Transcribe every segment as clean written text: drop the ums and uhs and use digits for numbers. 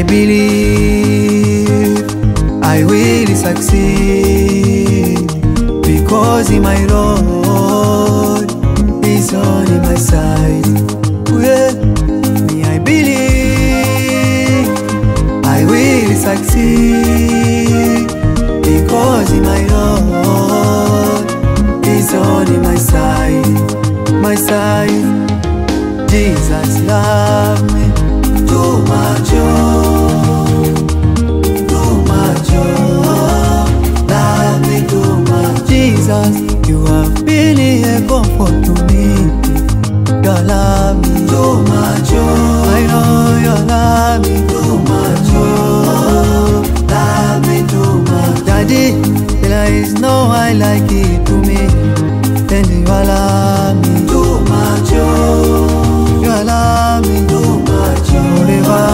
believe I will succeed, because my Lord is on my side. Yeah. Me, I believe I will succeed, because my Lord is on my side. My side. Jesus love me too much, too much, love me too much. Jesus, you have been a comfort to me. You love me too much, I know you love me too much, love me too much. Daddy, there is no one like it to me, and you love me too much, you love me too much, forever,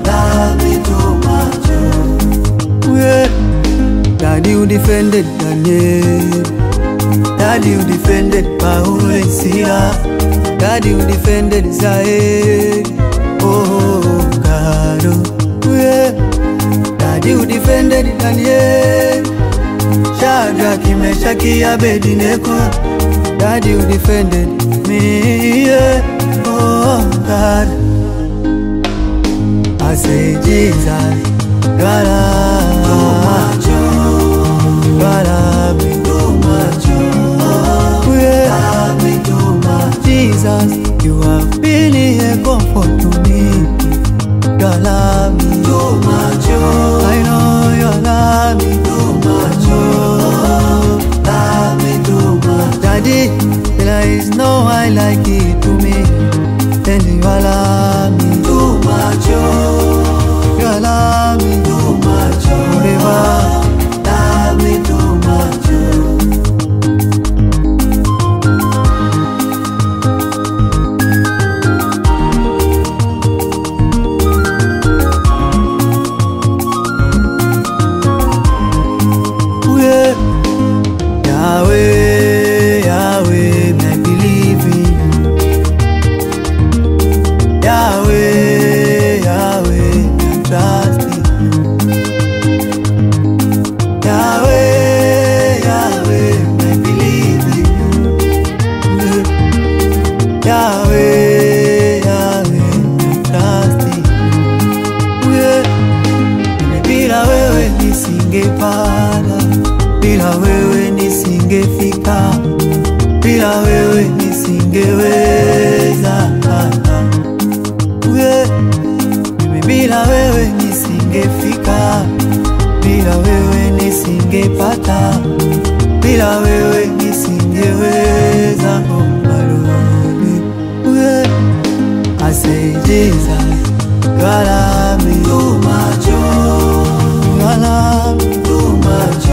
love me too much. Yeah. Daddy, you defended Daniel. Daddy, you defended Paul and Silas. Daddy, you defended Zaid. Oh God, oh yeah. Daddy, you defended Daniel. Shadrach, Meshach, Abednego. Daddy, you defended me, yeah. Oh God, I say Jesus, God love me too much, yeah. Love me too much. Jesus, you have been a comfort to me. You love me too much, I know you love me too much, love me too much. Daddy, there is no one like it to me, and you love me too much, you love me too much, forever, love me too much. Yeah. Yahweh, Yahweh, I believe in you. Yahweh, Yahweh, I trust in you. Yahweh, Yahweh, I believe in you. Yahweh, Yahweh, I trust in you. Yeah. Bila wewe nisingepanda, bila wewe nisingefika, bila wewe nisingeweza. Bila wewe nisingefika, bila wewe nisingepata, bila wewe nisingeweza. Oh my Lord, I say Jesus, God love me too much, God love me too much,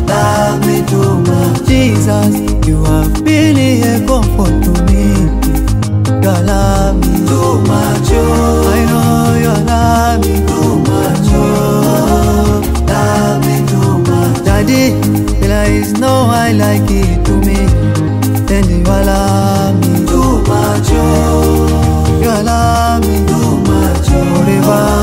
love me too much. Jesus, you have been a comfort to me. You love me too much, I know you love me too much, love me too much. Daddy, there is no one like it to me, and you love me too much, you love me too much, forever.